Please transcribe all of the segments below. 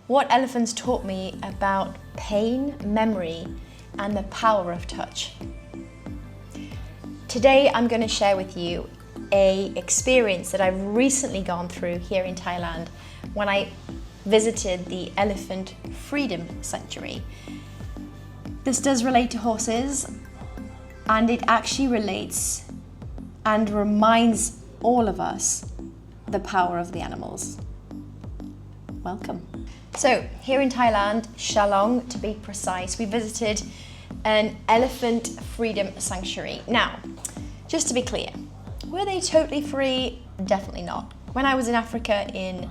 what elephants taught me about pain, memory, and the power of touch. Today I'm going to share with you an experience that I've recently gone through here in Thailand when I visited the Elephant Freedom Sanctuary. This does relate to horses, and it actually relates and reminds all of us the power of the animals. Welcome. So here in Thailand, Shillong to be precise, we visited an Elephant Freedom Sanctuary. Now, just to be clear, were they totally free? Definitely not. When I was in Africa in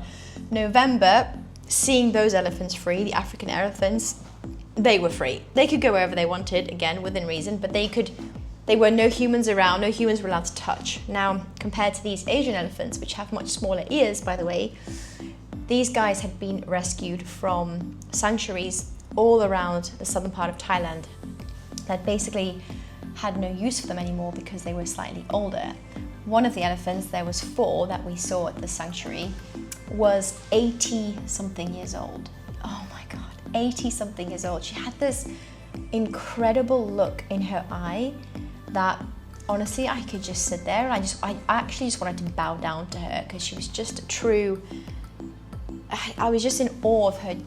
November, seeing those elephants free, the African elephants, they were free. They could go wherever they wanted, again, within reason, but there were no humans around, no humans were allowed to touch. Now, compared to these Asian elephants, which have much smaller ears, by the way, these guys had been rescued from sanctuaries all around the southern part of Thailand that basically had no use for them anymore because they were slightly older. One of the elephants, there was 4 that we saw at the sanctuary, was 80-something years old. Oh my God, 80-something years old. She had this incredible look in her eye that honestly, I could just sit there and I actually just wanted to bow down to her because she was just a true, I was just in awe of her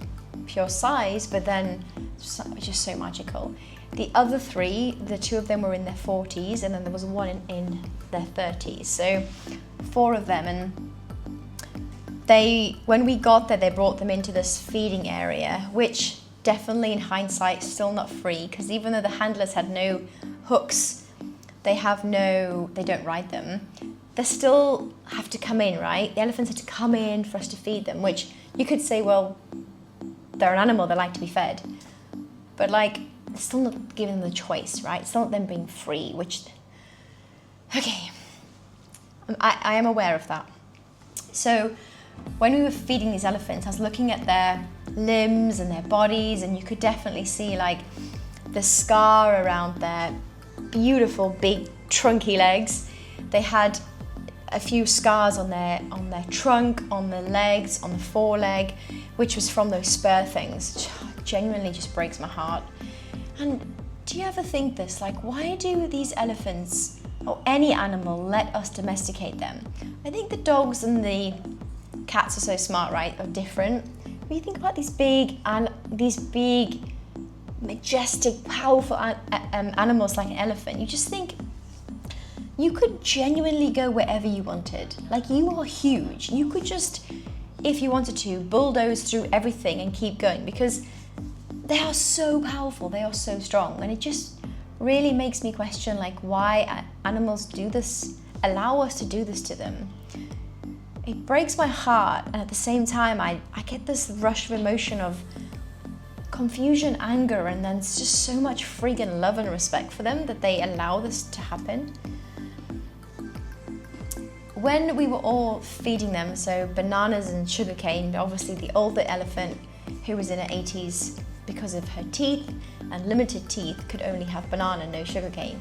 pure size, but then just so magical. The other 3, the 2 of them were in their 40s, and then there was one in their 30s. So 4 of them, and when we got there, they brought them into this feeding area, which definitely in hindsight, still not free, because even though the handlers had no hooks, they don't ride them, they still have to come in, right? The elephants had to come in for us to feed them, which you could say, well, they're an animal, they like to be fed. But it's still not giving them the choice, right? It's still not them being free, which, okay, I am aware of that. So when we were feeding these elephants, I was looking at their limbs and their bodies, and you could definitely see the scar around their beautiful big trunky legs. They had a few scars on their trunk, on the legs, on the foreleg, which was from those spur things, which genuinely just breaks my heart. And do you ever think this, why do these elephants or any animal let us domesticate them? I think the dogs and the cats are so smart, right, are different. When you think about these big, majestic, powerful animals like an elephant, you just think you could genuinely go wherever you wanted. You are huge. You could just, if you wanted to, bulldoze through everything and keep going because they are so powerful, they are so strong. And it just really makes me question why animals do this, allow us to do this to them. It breaks my heart, and at the same time I get this rush of emotion of confusion, anger, and then it's just so much freaking love and respect for them that they allow this to happen. When we were all feeding them, so bananas and sugarcane, obviously the older elephant who was in her 80s, because of her teeth and limited teeth, could only have banana, no sugarcane.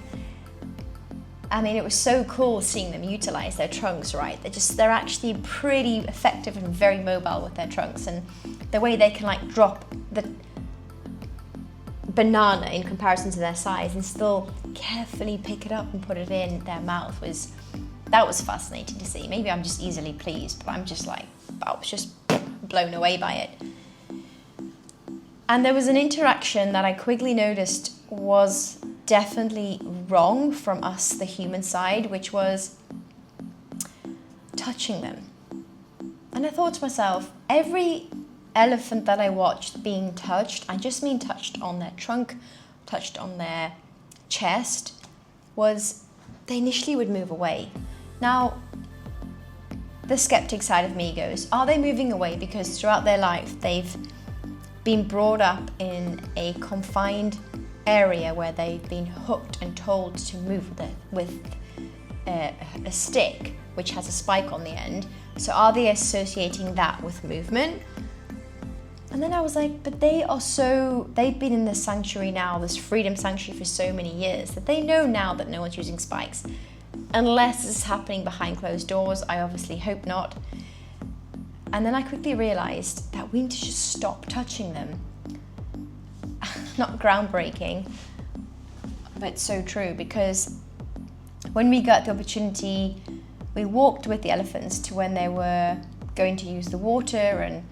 I mean, it was so cool seeing them utilize their trunks, right? They're actually pretty effective and very mobile with their trunks, and the way they can drop the banana in comparison to their size and still carefully pick it up and put it in their mouth was fascinating to see. Maybe I'm just easily pleased, but I was just blown away by it. And there was an interaction that I quickly noticed was definitely wrong from us, the human side, which was touching them. And I thought to myself, every elephant that I watched being touched, I just mean touched on their trunk, touched on their chest, they initially would move away. Now, the skeptic side of me goes, are they moving away because throughout their life they've been brought up in a confined area where they've been hooked and told to move with a stick which has a spike on the end? So are they associating that with movement? And then I was like, but they've been in this sanctuary now, this freedom sanctuary, for so many years that they know now that no one's using spikes. Unless this is happening behind closed doors, I obviously hope not. And then I quickly realized that we need to just stop touching them. Not groundbreaking, but so true, because when we got the opportunity, we walked with the elephants to when they were going to use the water, and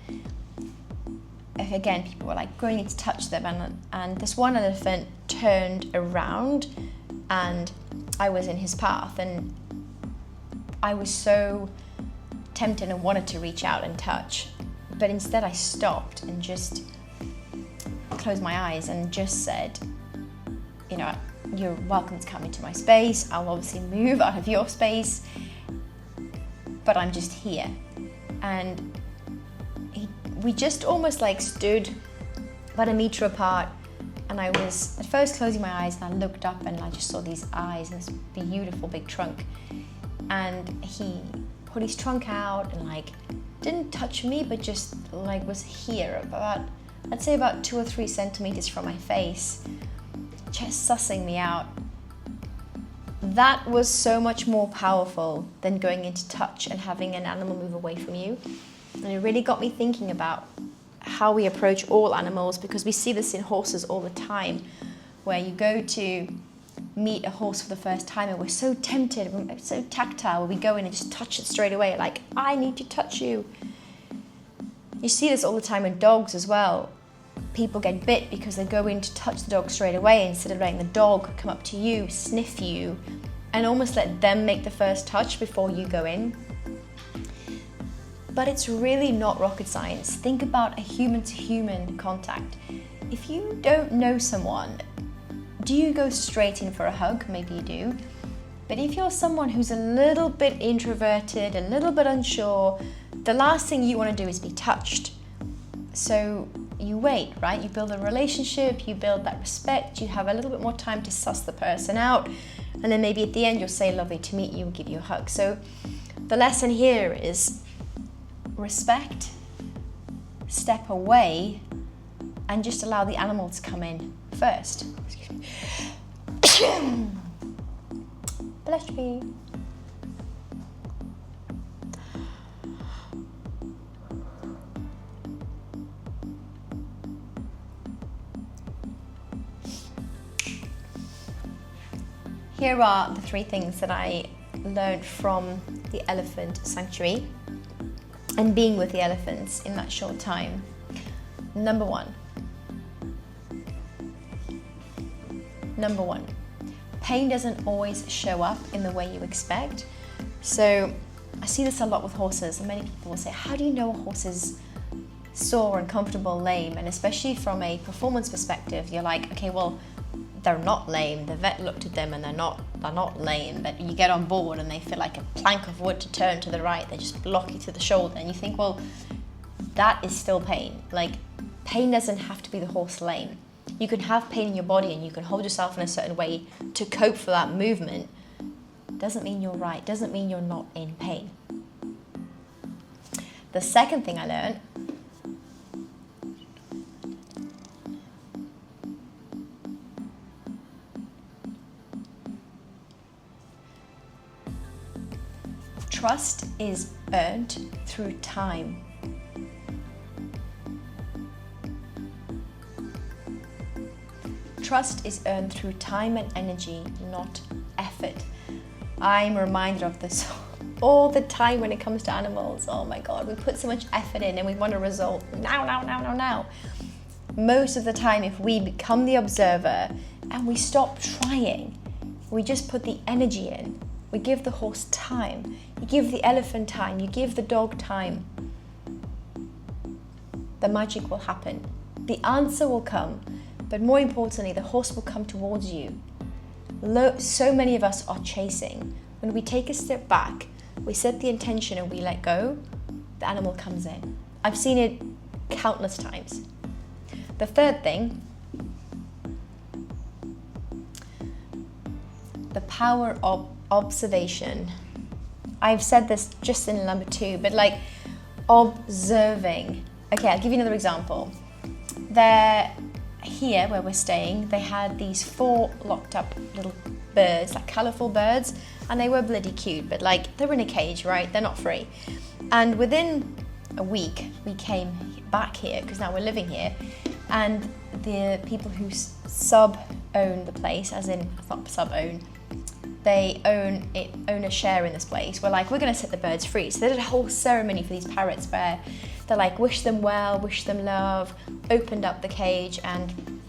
again, people were like, going to touch them, and this one elephant turned around and I was in his path, and I was so tempted and wanted to reach out and touch, but instead I stopped and just closed my eyes and just said, you know, you're welcome to come into my space. I'll obviously move out of your space, but I'm just here. And we just almost like stood about a meter apart, and I was at first closing my eyes, and I looked up and I just saw these eyes and this beautiful big trunk, and he put his trunk out and like didn't touch me, but just like was here about, I'd say about 2 or 3 centimeters from my face, just sussing me out. That was so much more powerful than going into touch and having an animal move away from you. And it really got me thinking about how we approach all animals, because we see this in horses all the time, where you go to meet a horse for the first time and we're so tempted, we're so tactile, we go in and just touch it straight away, like, I need to touch you. You see this all the time in dogs as well. People get bit because they go in to touch the dog straight away instead of letting the dog come up to you, sniff you, and almost let them make the first touch before you go in. But it's really not rocket science. Think about a human-to-human contact. If you don't know someone, do you go straight in for a hug? Maybe you do. But if you're someone who's a little bit introverted, a little bit unsure, the last thing you want to do is be touched. So you wait, right? You build a relationship, you build that respect, you have a little bit more time to suss the person out, and then maybe at the end you'll say, lovely to meet you, give you a hug. So the lesson here is respect, step away, and just allow the animal to come in first. Excuse me. Bless me. Here are the 3 things that I learned from the elephant sanctuary and being with the elephants in that short time. Number one, pain doesn't always show up in the way you expect. So I see this a lot with horses, and many people will say, how do you know a horse is sore, uncomfortable, lame? And especially from a performance perspective, you're like, okay, well, they're not lame. The vet looked at them and they're not lame, but you get on board and they feel like a plank of wood to turn to the right. They just block you to the shoulder, and you think, well, that is still pain. Like, pain doesn't have to be the horse lame. You can have pain in your body and you can hold yourself in a certain way to cope for that movement. Doesn't mean you're right, doesn't mean you're not in pain. The second thing I learned, trust is earned through time. Trust is earned through time and energy, not effort. I'm reminded of this all the time when it comes to animals. Oh my God, we put so much effort in and we want a result now. Most of the time, if we become the observer and we stop trying, we just put the energy in. We give the horse time. You give the elephant time. You give the dog time. The magic will happen. The answer will come. But more importantly, the horse will come towards you. So many of us are chasing. When we take a step back, we set the intention and we let go, the animal comes in. I've seen it countless times. The third thing, the power of observation. I've said this just in number 2, but like observing. Okay, I'll give you another example. Here where we're staying, they had these 4 locked up little birds, like colourful birds, and they were bloody cute, but like they were in a cage, right? They're not free. And within a week, we came back here because now we're living here, and the people who sub-own the place, as in, not sub-own, they own a share in this place. We're like, we're gonna set the birds free. So they did a whole ceremony for these parrots where they're like, wish them well, wish them love, opened up the cage, and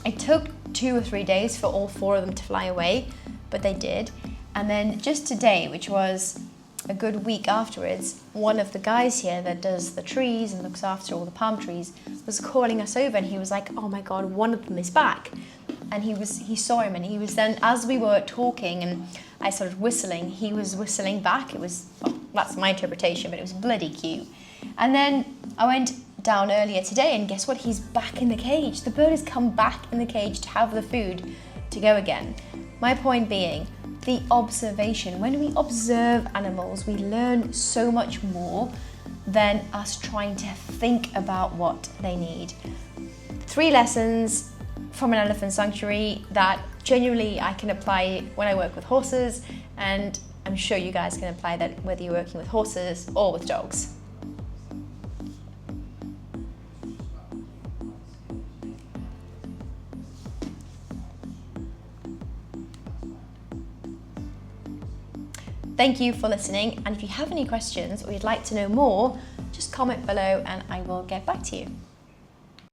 it took 2 or 3 days for all 4 of them to fly away, but they did. And then just today, which was a good week afterwards, one of the guys here that does the trees and looks after all the palm trees was calling us over, and he was like, oh my God, one of them is back. And he saw him, and he was then, as we were talking and I started whistling, he was whistling back. It was, well, that's my interpretation, but it was bloody cute. And then I went down earlier today, and guess what? He's back in the cage. The bird has come back in the cage to have the food to go again. My point being, the observation. When we observe animals, we learn so much more than us trying to think about what they need. 3 lessons from an elephant sanctuary that genuinely I can apply when I work with horses, and I'm sure you guys can apply that whether you're working with horses or with dogs. Thank you for listening, and if you have any questions or you'd like to know more, just comment below and I will get back to you.